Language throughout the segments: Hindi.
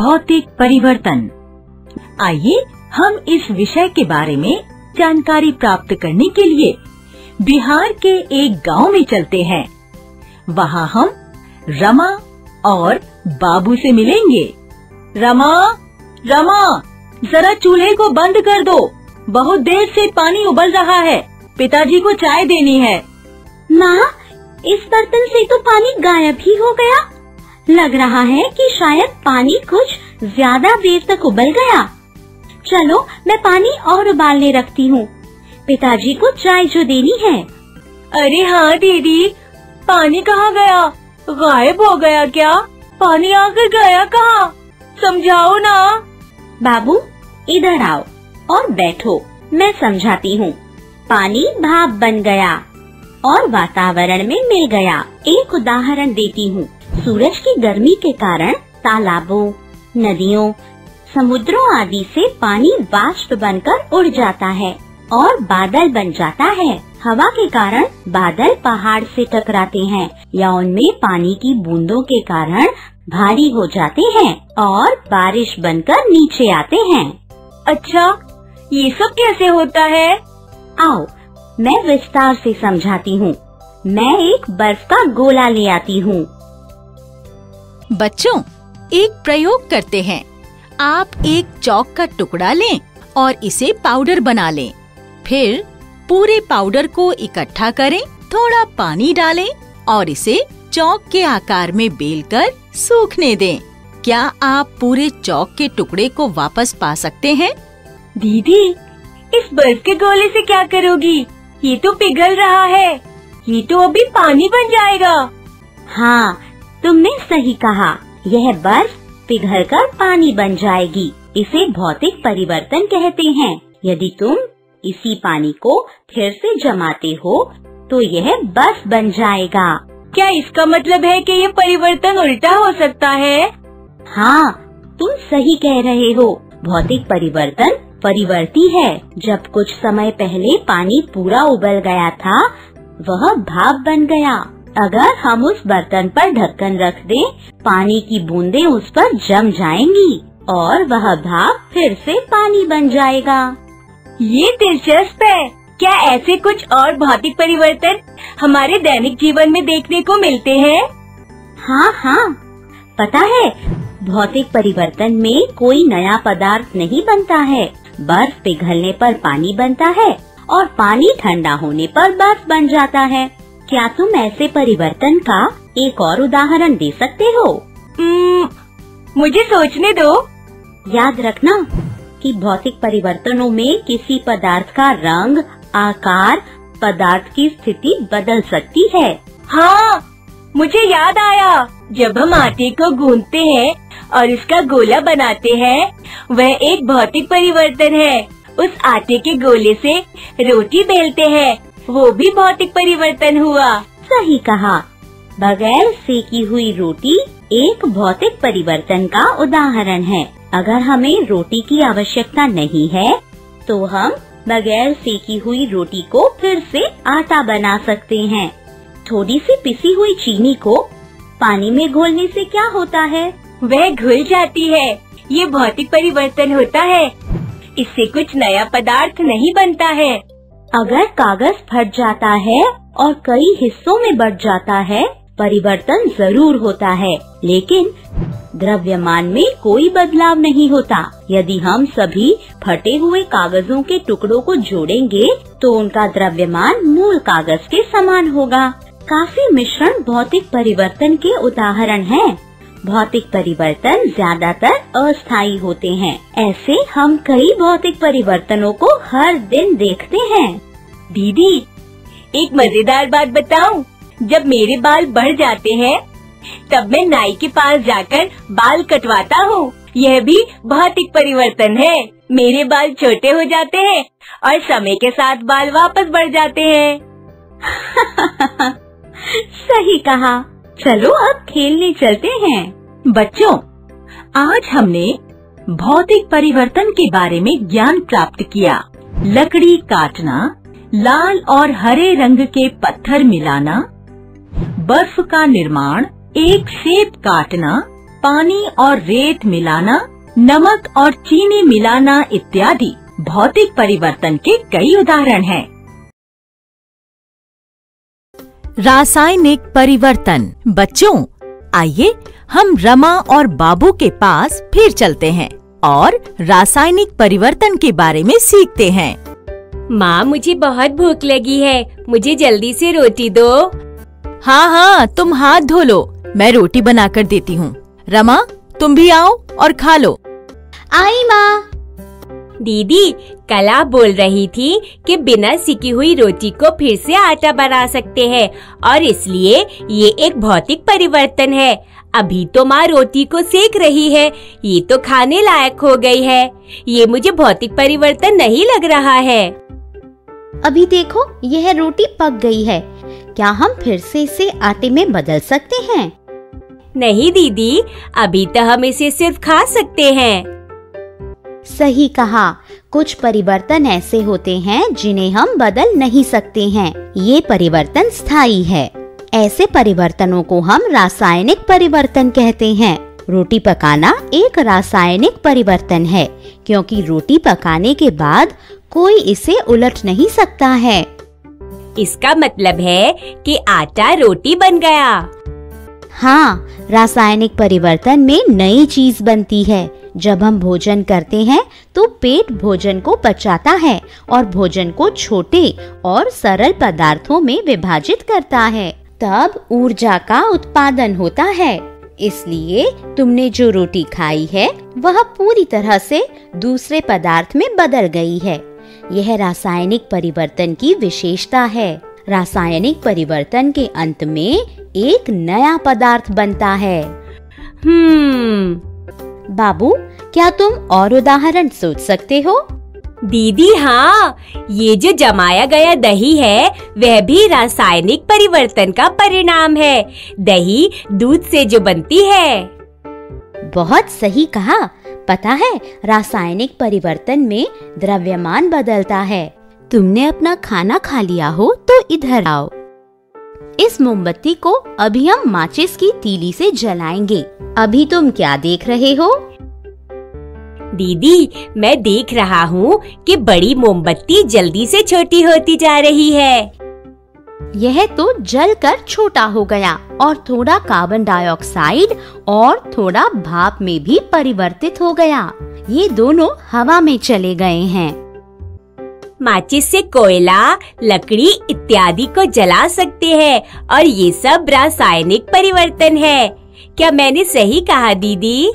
भौतिक परिवर्तन। आइए हम इस विषय के बारे में जानकारी प्राप्त करने के लिए बिहार के एक गांव में चलते हैं। वहां हम रमा और बाबू से मिलेंगे। रमा, जरा चूल्हे को बंद कर दो, बहुत देर से पानी उबल रहा है, पिताजी को चाय देनी है। माँ, इस बर्तन से तो पानी गायब ही हो गया। लग रहा है कि शायद पानी कुछ ज्यादा देर तक उबल गया। चलो मैं पानी और उबालने रखती हूँ, पिताजी को चाय जो देनी है। अरे हाँ दीदी, पानी कहाँ गया? गायब हो गया क्या? पानी आकर गया कहाँ? समझाओ ना। बाबू इधर आओ और बैठो, मैं समझाती हूँ। पानी भाप बन गया और वातावरण में मिल गया। एक उदाहरण देती हूँ। सूरज की गर्मी के कारण तालाबों, नदियों, समुद्रों आदि से पानी वाष्प बनकर उड़ जाता है और बादल बन जाता है। हवा के कारण बादल पहाड़ से टकराते हैं या उनमें पानी की बूंदों के कारण भारी हो जाते हैं और बारिश बनकर नीचे आते हैं। अच्छा, ये सब कैसे होता है? आओ मैं विस्तार से समझाती हूँ। मैं एक बर्फ का गोला ले आती हूँ। बच्चों, एक प्रयोग करते हैं। आप एक चॉक का टुकड़ा लें और इसे पाउडर बना लें। फिर पूरे पाउडर को इकट्ठा करें, थोड़ा पानी डालें और इसे चॉक के आकार में बेलकर सूखने दें। क्या आप पूरे चॉक के टुकड़े को वापस पा सकते हैं? दीदी, इस बर्फ के गोले से क्या करोगी? ये तो पिघल रहा है, ये तो अभी पानी बन जाएगा। हाँ, तुमने सही कहा। यह बर्फ पिघलकर पानी बन जाएगी। इसे भौतिक परिवर्तन कहते हैं। यदि तुम इसी पानी को फिर से जमाते हो तो यह बर्फ बन जाएगा। क्या इसका मतलब है कि ये परिवर्तन उल्टा हो सकता है? हाँ, तुम सही कह रहे हो। भौतिक परिवर्तन परिवर्ती है। जब कुछ समय पहले पानी पूरा उबल गया था, वह भाप बन गया। अगर हम उस बर्तन पर ढक्कन रख दें, पानी की बूंदें उस पर जम जाएंगी और वह भाप फिर से पानी बन जाएगा। ये दिलचस्प है। क्या ऐसे कुछ और भौतिक परिवर्तन हमारे दैनिक जीवन में देखने को मिलते हैं? हाँ, पता है, भौतिक परिवर्तन में कोई नया पदार्थ नहीं बनता है। बर्फ पिघलने पर पानी बनता है और पानी ठंडा होने पर बर्फ बन जाता है। क्या तुम ऐसे परिवर्तन का एक और उदाहरण दे सकते हो? मुझे सोचने दो। याद रखना कि भौतिक परिवर्तनों में किसी पदार्थ का रंग, आकार, पदार्थ की स्थिति बदल सकती है। हाँ, मुझे याद आया। जब हम आटे को गूंथते हैं और इसका गोला बनाते हैं, वह एक भौतिक परिवर्तन है। उस आटे के गोले से रोटी बेलते हैं, वो भी भौतिक परिवर्तन हुआ। सही कहा। बगैर सेकी हुई रोटी एक भौतिक परिवर्तन का उदाहरण है। अगर हमें रोटी की आवश्यकता नहीं है, तो हम बगैर सेकी हुई रोटी को फिर से आटा बना सकते हैं। थोड़ी सी पिसी हुई चीनी को पानी में घोलने से क्या होता है? वह घुल जाती है। ये भौतिक परिवर्तन होता है। इससे कुछ नया पदार्थ नहीं बनता है। अगर कागज फट जाता है और कई हिस्सों में बंट जाता है, परिवर्तन जरूर होता है, लेकिन द्रव्यमान में कोई बदलाव नहीं होता। यदि हम सभी फटे हुए कागजों के टुकड़ों को जोड़ेंगे, तो उनका द्रव्यमान मूल कागज के समान होगा। काफी मिश्रण भौतिक परिवर्तन के उदाहरण हैं। भौतिक परिवर्तन ज्यादातर अस्थायी होते हैं। ऐसे हम कई भौतिक परिवर्तनों को हर दिन देखते हैं। दीदी, एक मजेदार बात बताऊं? जब मेरे बाल बढ़ जाते हैं, तब मैं नाई के पास जाकर बाल कटवाता हूँ। यह भी भौतिक परिवर्तन है। मेरे बाल छोटे हो जाते हैं और समय के साथ बाल वापस बढ़ जाते हैं। सही कहा। चलो अब खेलने चलते हैं। बच्चों, आज हमने भौतिक परिवर्तन के बारे में ज्ञान प्राप्त किया। लकड़ी काटना, लाल और हरे रंग के पत्थर मिलाना, बर्फ का निर्माण, एक सेब काटना, पानी और रेत मिलाना, नमक और चीनी मिलाना इत्यादि भौतिक परिवर्तन के कई उदाहरण हैं। रासायनिक परिवर्तन। बच्चों, आइए हम रमा और बाबू के पास फिर चलते हैं और रासायनिक परिवर्तन के बारे में सीखते हैं। माँ, मुझे बहुत भूख लगी है, मुझे जल्दी से रोटी दो। हाँ, तुम हाथ धो लो, मैं रोटी बनाकर देती हूँ। रमा, तुम भी आओ और खा लो। आई माँ। दीदी, कल आप बोल रही थी कि बिना सिकी हुई रोटी को फिर से आटा बना सकते हैं और इसलिए ये एक भौतिक परिवर्तन है। अभी तो माँ रोटी को सेक रही है, ये तो खाने लायक हो गई है। ये मुझे भौतिक परिवर्तन नहीं लग रहा है। अभी देखो, यह रोटी पक गई है। क्या हम फिर से इसे आटे में बदल सकते हैं? नहीं दीदी, अभी तो हम इसे सिर्फ खा सकते हैं। सही कहा, कुछ परिवर्तन ऐसे होते हैं जिन्हें हम बदल नहीं सकते हैं। ये परिवर्तन स्थायी है। ऐसे परिवर्तनों को हम रासायनिक परिवर्तन कहते हैं। रोटी पकाना एक रासायनिक परिवर्तन है, क्योंकि रोटी पकाने के बाद कोई इसे उलट नहीं सकता है। इसका मतलब है कि आटा रोटी बन गया। हाँ, रासायनिक परिवर्तन में नई चीज बनती है। जब हम भोजन करते हैं तो पेट भोजन को पचाता है और भोजन को छोटे और सरल पदार्थों में विभाजित करता है। तब ऊर्जा का उत्पादन होता है। इसलिए तुमने जो रोटी खाई है वह पूरी तरह से दूसरे पदार्थ में बदल गई है। यह रासायनिक परिवर्तन की विशेषता है। रासायनिक परिवर्तन के अंत में एक नया पदार्थ बनता है। बाबू, क्या तुम और उदाहरण सोच सकते हो? दीदी हाँ, ये जो जमाया गया दही है वह भी रासायनिक परिवर्तन का परिणाम है। दही दूध से जो बनती है। बहुत सही कहा। पता है, रासायनिक परिवर्तन में द्रव्यमान बदलता है। तुमने अपना खाना खा लिया हो तो इधर आओ। इस मोमबत्ती को अभी हम माचिस की तीली से जलाएंगे। अभी तुम क्या देख रहे हो? दीदी, मैं देख रहा हूँ कि बड़ी मोमबत्ती जल्दी से छोटी होती जा रही है। यह तो जलकर छोटा हो गया और थोड़ा कार्बन डाइऑक्साइड और थोड़ा भाप में भी परिवर्तित हो गया। ये दोनों हवा में चले गए हैं। माचिस से कोयला, लकड़ी इत्यादि को जला सकते हैं और ये सब रासायनिक परिवर्तन है। क्या मैंने सही कहा दीदी?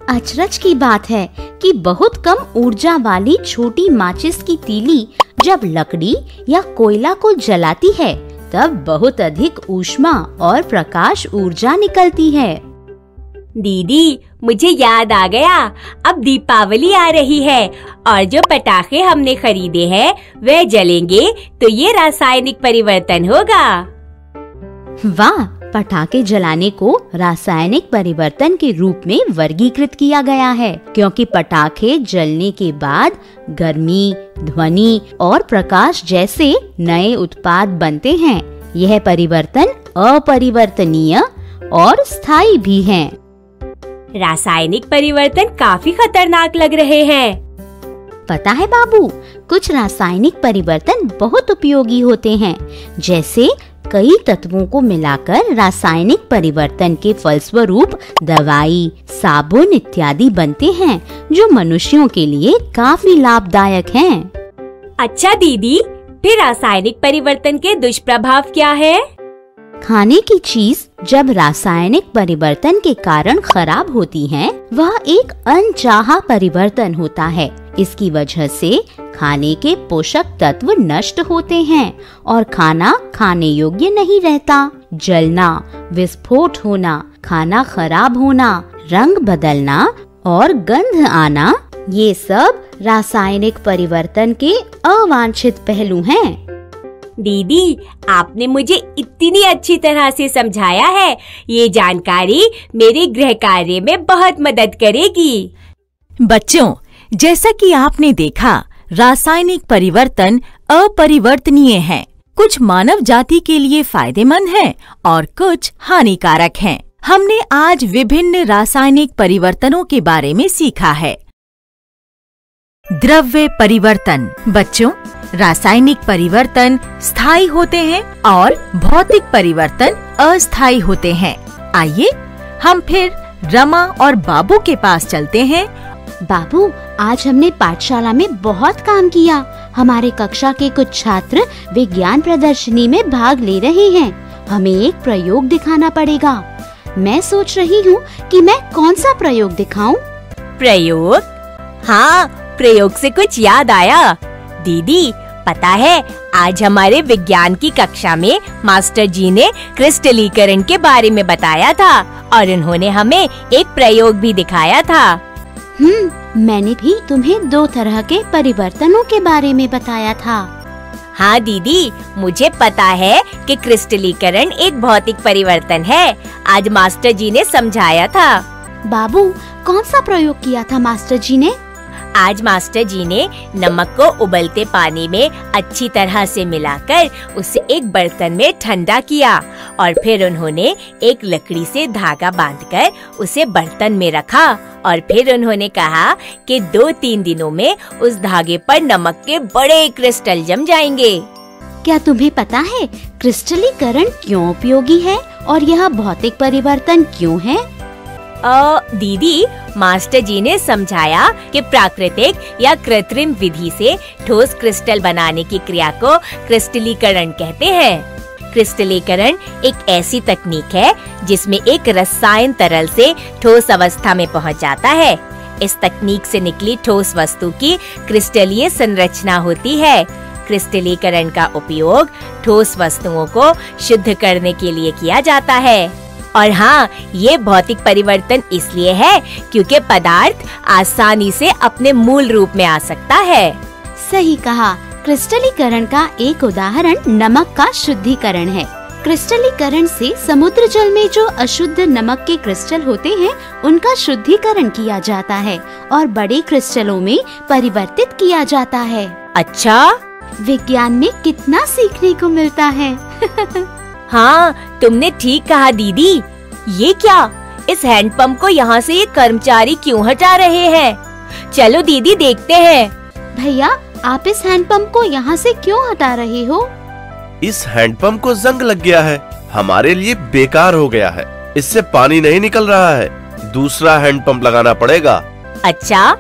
अचरज की बात है कि बहुत कम ऊर्जा वाली छोटी माचिस की तीली जब लकड़ी या कोयला को जलाती है तब बहुत अधिक ऊष्मा और प्रकाश ऊर्जा निकलती है। दीदी, मुझे याद आ गया, अब दीपावली आ रही है और जो पटाखे हमने खरीदे हैं वे जलेंगे तो ये रासायनिक परिवर्तन होगा। वाह, पटाखे जलाने को रासायनिक परिवर्तन के रूप में वर्गीकृत किया गया है, क्योंकि पटाखे जलने के बाद गर्मी, ध्वनि और प्रकाश जैसे नए उत्पाद बनते हैं। यह परिवर्तन अपरिवर्तनीय और स्थायी भी हैं। रासायनिक परिवर्तन काफी खतरनाक लग रहे हैं। पता है बाबू, कुछ रासायनिक परिवर्तन बहुत उपयोगी होते हैं। जैसे कई तत्वों को मिलाकर रासायनिक परिवर्तन के फलस्वरूप दवाई, साबुन इत्यादि बनते हैं, जो मनुष्यों के लिए काफी लाभदायक हैं। अच्छा दीदी, फिर रासायनिक परिवर्तन के दुष्प्रभाव क्या है? खाने की चीज जब रासायनिक परिवर्तन के कारण खराब होती है, वह एक अनचाहा परिवर्तन होता है। इसकी वजह से खाने के पोषक तत्व नष्ट होते हैं और खाना खाने योग्य नहीं रहता। जलना, विस्फोट होना, खाना खराब होना, रंग बदलना और गंध आना, ये सब रासायनिक परिवर्तन के अवांछित पहलू हैं। दीदी, आपने मुझे इतनी अच्छी तरह से समझाया है, ये जानकारी मेरे गृह कार्य में बहुत मदद करेगी। बच्चों, जैसा कि आपने देखा, रासायनिक परिवर्तन अपरिवर्तनीय है। कुछ मानव जाति के लिए फायदेमंद है और कुछ हानिकारक हैं। हमने आज विभिन्न रासायनिक परिवर्तनों के बारे में सीखा है। द्रव्य परिवर्तन। बच्चों, रासायनिक परिवर्तन स्थायी होते हैं और भौतिक परिवर्तन अस्थायी होते हैं। आइए हम फिर रमा और बाबू के पास चलते हैं। बाबू, आज हमने पाठशाला में बहुत काम किया। हमारे कक्षा के कुछ छात्र विज्ञान प्रदर्शनी में भाग ले रहे हैं। हमें एक प्रयोग दिखाना पड़ेगा। मैं सोच रही हूँ कि मैं कौन सा प्रयोग दिखाऊं? प्रयोग? हाँ, प्रयोग से कुछ याद आया। दीदी, पता है आज हमारे विज्ञान की कक्षा में मास्टर जी ने क्रिस्टलीकरण के बारे में बताया था और उन्होंने हमें एक प्रयोग भी दिखाया था। मैंने भी तुम्हें 2 तरह के परिवर्तनों के बारे में बताया था। हाँ दीदी, मुझे पता है कि क्रिस्टलीकरण एक भौतिक परिवर्तन है। आज मास्टर जी ने समझाया था। बाबू, कौन सा प्रयोग किया था मास्टर जी ने? आज मास्टर जी ने नमक को उबलते पानी में अच्छी तरह से मिलाकर उसे एक बर्तन में ठंडा किया और फिर उन्होंने एक लकड़ी से धागा बांधकर उसे बर्तन में रखा और फिर उन्होंने कहा कि 2-3 दिनों में उस धागे पर नमक के बड़े क्रिस्टल जम जाएंगे। क्या तुम्हें पता है क्रिस्टलीकरण क्यों उपयोगी है और यह भौतिक परिवर्तन क्यों है? दीदी, मास्टर जी ने समझाया कि प्राकृतिक या कृत्रिम विधि से ठोस क्रिस्टल बनाने की क्रिया को क्रिस्टलीकरण कहते हैं। क्रिस्टलीकरण एक ऐसी तकनीक है जिसमें एक रसायन तरल से ठोस अवस्था में पहुंच जाता है। इस तकनीक से निकली ठोस वस्तु की क्रिस्टलीय संरचना होती है। क्रिस्टलीकरण का उपयोग ठोस वस्तुओं को शुद्ध करने के लिए किया जाता है। और हाँ, ये भौतिक परिवर्तन इसलिए है क्योंकि पदार्थ आसानी से अपने मूल रूप में आ सकता है। सही कहा। क्रिस्टलीकरण का एक उदाहरण नमक का शुद्धिकरण है। क्रिस्टलीकरण से समुद्र जल में जो अशुद्ध नमक के क्रिस्टल होते हैं, उनका शुद्धिकरण किया जाता है और बड़े क्रिस्टलों में परिवर्तित किया जाता है। अच्छा, विज्ञान में कितना सीखने को मिलता है। हाँ, तुमने ठीक कहा दीदी। ये क्या, इस हैंडपंप को यहाँ से ये कर्मचारी क्यों हटा रहे हैं? चलो दीदी देखते हैं। भैया, आप इस हैंडपंप को यहाँ से क्यों हटा रहे हो? इस हैंडपंप को जंग लग गया है। हमारे लिए बेकार हो गया है। इससे पानी नहीं निकल रहा है। दूसरा हैंडपंप लगाना पड़ेगा। अच्छा,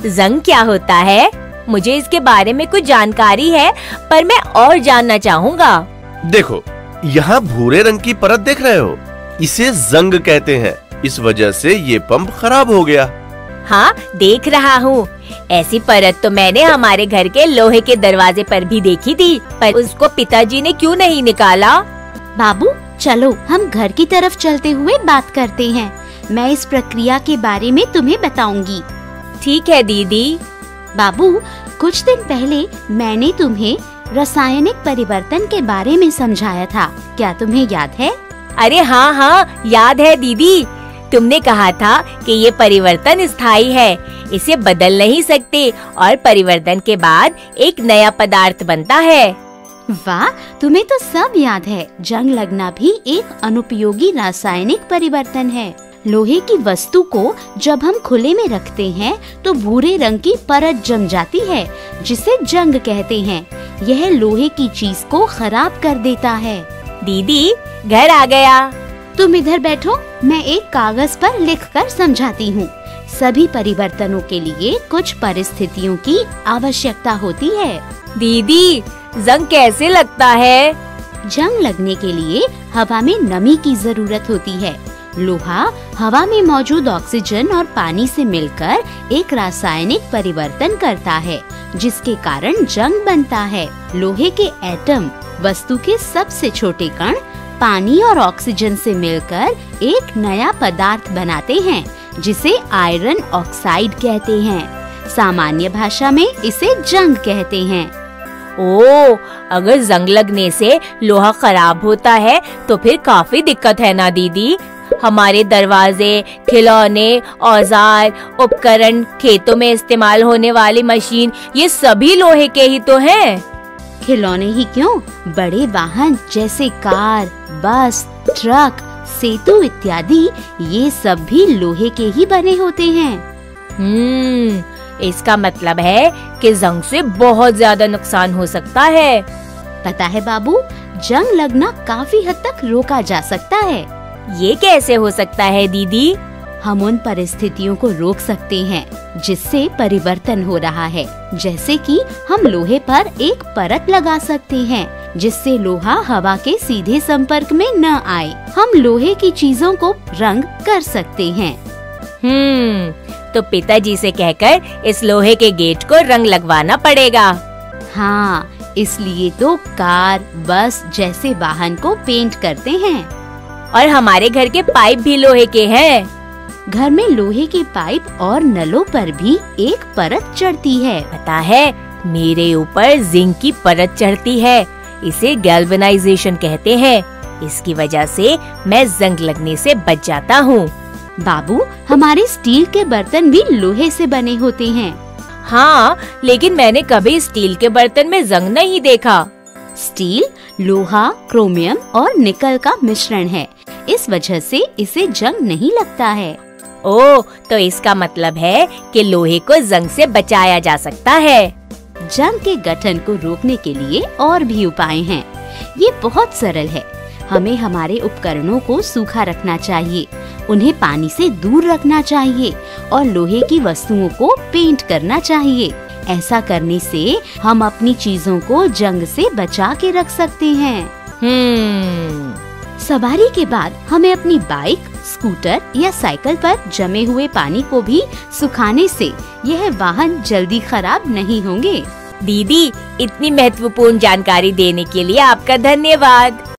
जंग क्या होता है? मुझे इसके बारे में कुछ जानकारी है, पर मैं और जानना चाहूँगा। देखो, यहाँ भूरे रंग की परत देख रहे हो? इसे जंग कहते हैं। इस वजह से ये पंप खराब हो गया। हाँ, देख रहा हूँ। ऐसी परत तो मैंने हमारे घर के लोहे के दरवाजे पर भी देखी थी, पर उसको पिताजी ने क्यों नहीं निकाला? बाबू, चलो हम घर की तरफ चलते हुए बात करते हैं। मैं इस प्रक्रिया के बारे में तुम्हें बताऊंगी। ठीक है दीदी। बाबू, कुछ दिन पहले मैंने तुम्हें रासायनिक परिवर्तन के बारे में समझाया था। क्या तुम्हें याद है? अरे हाँ हाँ, याद है दीदी। तुमने कहा था कि ये परिवर्तन स्थायी है, इसे बदल नहीं सकते और परिवर्तन के बाद एक नया पदार्थ बनता है। वाह, तुम्हें तो सब याद है। जंग लगना भी एक अनुपयोगी रासायनिक परिवर्तन है। लोहे की वस्तु को जब हम खुले में रखते हैं तो भूरे रंग की परत जम जाती है, जिसे जंग कहते हैं। यह लोहे की चीज को खराब कर देता है। दीदी, घर आ गया। तुम इधर बैठो, मैं एक कागज पर लिखकर समझाती हूँ। सभी परिवर्तनों के लिए कुछ परिस्थितियों की आवश्यकता होती है। दीदी, जंग कैसे लगता है? जंग लगने के लिए हवा में नमी की जरूरत होती है। लोहा हवा में मौजूद ऑक्सीजन और पानी से मिलकर एक रासायनिक परिवर्तन करता है, जिसके कारण जंग बनता है। लोहे के एटम, वस्तु के सबसे छोटे कण, पानी और ऑक्सीजन से मिलकर एक नया पदार्थ बनाते हैं, जिसे आयरन ऑक्साइड कहते हैं। सामान्य भाषा में इसे जंग कहते हैं। ओह, अगर जंग लगने से लोहा खराब होता है तो फिर काफी दिक्कत है ना दीदी? हमारे दरवाजे, खिलौने, औजार, उपकरण, खेतों में इस्तेमाल होने वाली मशीन, ये सभी लोहे के ही तो हैं। खिलौने ही क्यों, बड़े वाहन जैसे कार, बस, ट्रक, सेतु इत्यादि ये सब भी लोहे के ही बने होते हैं। इसका मतलब है कि जंग से बहुत ज्यादा नुकसान हो सकता है। पता है बाबू, जंग लगना काफी हद तक रोका जा सकता है। ये कैसे हो सकता है दीदी? हम उन परिस्थितियों को रोक सकते हैं जिससे परिवर्तन हो रहा है। जैसे कि हम लोहे पर एक परत लगा सकते हैं जिससे लोहा हवा के सीधे संपर्क में न आए। हम लोहे की चीजों को रंग कर सकते हैं। तो पिताजी से कहकर इस लोहे के गेट को रंग लगवाना पड़ेगा। हाँ, इसलिए तो कार, बस जैसे वाहन को पेंट करते हैं। और हमारे घर के पाइप भी लोहे के हैं। घर में लोहे के पाइप और नलों पर भी एक परत चढ़ती है। पता है, मेरे ऊपर जिंक की परत चढ़ती है। इसे गैल्वेनाइजेशन कहते हैं। इसकी वजह से मैं जंग लगने से बच जाता हूँ। बाबू, हमारे स्टील के बर्तन भी लोहे से बने होते हैं। हाँ, लेकिन मैंने कभी स्टील के बर्तन में जंग नहीं देखा। स्टील लोहा, क्रोमियम और निकल का मिश्रण है। इस वजह से इसे जंग नहीं लगता है। ओह, तो इसका मतलब है कि लोहे को जंग से बचाया जा सकता है। जंग के गठन को रोकने के लिए और भी उपाय हैं। ये बहुत सरल है। हमें हमारे उपकरणों को सूखा रखना चाहिए, उन्हें पानी से दूर रखना चाहिए और लोहे की वस्तुओं को पेंट करना चाहिए। ऐसा करने से हम अपनी चीजों को जंग से बचा के रख सकते हैं। सवारी के बाद हमें अपनी बाइक, स्कूटर या साइकिल पर जमे हुए पानी को भी सुखाने से यह वाहन जल्दी खराब नहीं होंगे। दीदी, इतनी महत्वपूर्ण जानकारी देने के लिए आपका धन्यवाद।